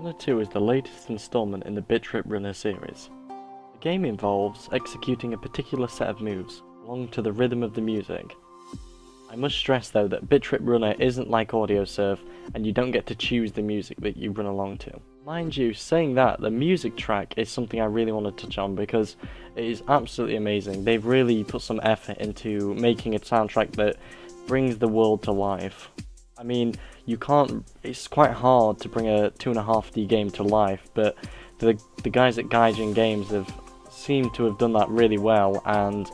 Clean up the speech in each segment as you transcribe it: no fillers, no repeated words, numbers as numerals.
Runner2 is the latest installment in the Bit.Trip Runner series. The game involves executing a particular set of moves, along to the rhythm of the music. I must stress though that Bit.Trip Runner isn't like AudioSurf, and you don't get to choose the music that you run along to. Mind you, saying that, the music track is something I really want to touch on because it is absolutely amazing. They've really put some effort into making a soundtrack that brings the world to life. I mean, it's quite hard to bring a 2.5D game to life, but the guys at Gaijin Games seem to have done that really well, and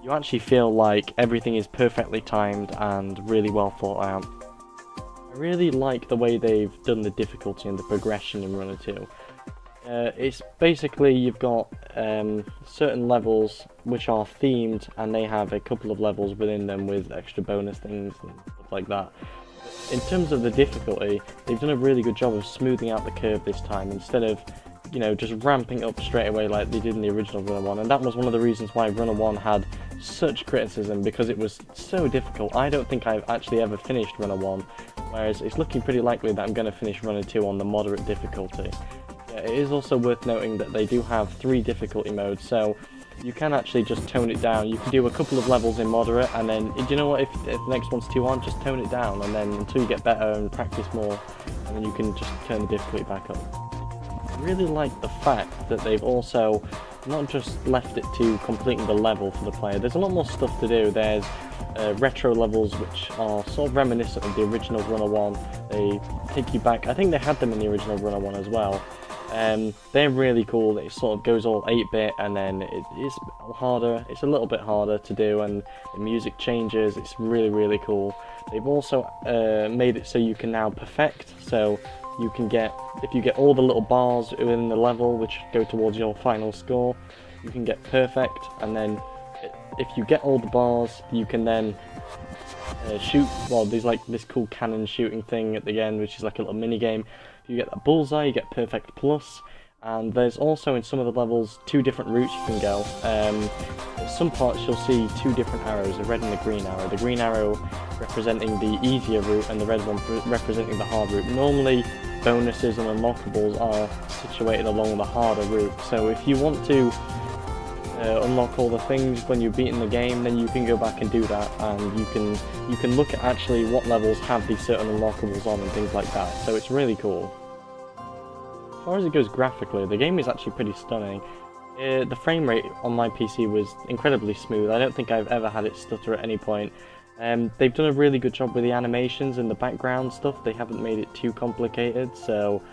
you actually feel like everything is perfectly timed and really well thought out. I really like the way they've done the difficulty and the progression in Runner2. It's basically, you've got certain levels which are themed, and they have a couple of levels within them with extra bonus things and stuff like that. In terms of the difficulty, they've done a really good job of smoothing out the curve this time, instead of, just ramping up straight away like they did in the original Runner 1, and that was one of the reasons why Runner 1 had such criticism, because it was so difficult. I don't think I've actually ever finished Runner 1, whereas it's looking pretty likely that I'm going to finish Runner 2 on the moderate difficulty. Yeah, it is also worth noting that they do have 3 difficulty modes, so you can actually just tone it down. You can do a couple of levels in moderate, and then, do you know what, if the next one's too hard, just tone it down, and then until you get better and practice more, and then you can just turn the difficulty back up. I really like the fact that they've also not just left it to completing the level for the player. There's a lot more stuff to do. There's retro levels which are sort of reminiscent of the original Runner 1. They take you back. I think they had them in the original Runner 1 as well. They're really cool. It sort of goes all 8-bit, and then it's harder. It's a little bit harder to do, and the music changes. It's really, really cool. They've also made it so you can now perfect. So you can if you get all the little bars within the level which go towards your final score, you can get perfect, and then if you get all the bars, you can then shoot. Well, there's like this cool cannon shooting thing at the end, which is like a little mini game. If you get that bullseye, you get perfect plus, and there's also in some of the levels 2 different routes you can go. At some parts you'll see 2 different arrows, a red and a green arrow. The green arrow representing the easier route, and the red one representing the hard route. Normally, bonuses and unlockables are situated along the harder route, so if you want to unlock all the things when you're beating the game, then you can go back and do that, and you can look at actually what levels have these certain unlockables on and things like that, so it's really cool. As far as it goes graphically, the game is actually pretty stunning. The frame rate on my PC was incredibly smooth. I don't think I've ever had it stutter at any point. They've done a really good job with the animations and the background stuff. They haven't made it too complicated, so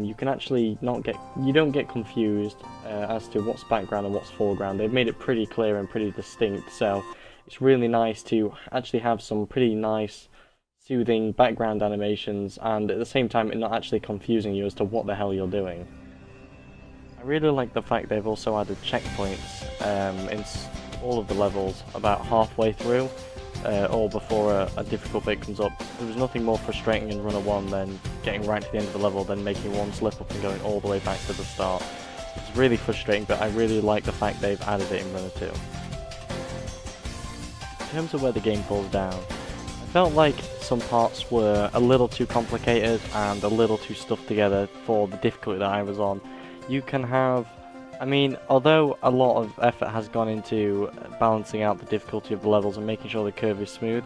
you can actually you don't get confused as to what's background and what's foreground. They've made it pretty clear and pretty distinct, so it's really nice to actually have some pretty nice, soothing background animations, and at the same time it not actually confusing you as to what the hell you're doing. I really like the fact they've also added checkpoints in all of the levels about halfway through, or before a difficult bit comes up. There was nothing more frustrating in Runner 1 than getting right to the end of the level, then making one slip up and going all the way back to the start. It's really frustrating, but I really like the fact they've added it in Runner 2. In terms of where the game falls down, I felt like some parts were a little too complicated and a little too stuffed together for the difficulty that I was on. You can have, although a lot of effort has gone into balancing out the difficulty of the levels and making sure the curve is smooth,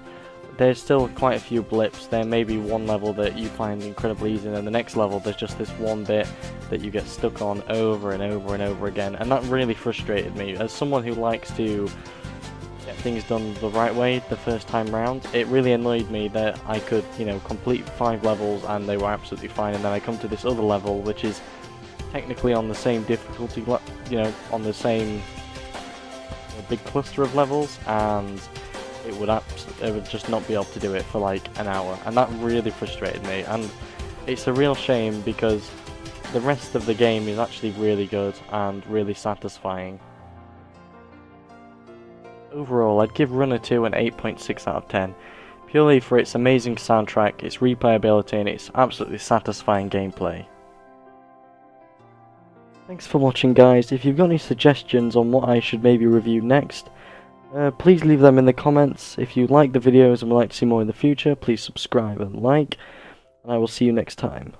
there's still quite a few blips. There may be one level that you find incredibly easy, and then the next level there's just this one bit that you get stuck on over and over and over again, and that really frustrated me. As someone who likes to get things done the right way the first time round, it really annoyed me that I could, complete 5 levels and they were absolutely fine, and then I come to this other level which is technically on the same difficulty, on the same big cluster of levels, and it would just not be able to do it for like an hour, and that really frustrated me. And it's a real shame because the rest of the game is actually really good and really satisfying. Overall, I'd give Runner 2 an 8.6 out of 10, purely for its amazing soundtrack, its replayability, and its absolutely satisfying gameplay. Thanks for watching, guys. If you've got any suggestions on what I should maybe review next, please leave them in the comments. If you like the videos and would like to see more in the future, please subscribe and like, and I will see you next time.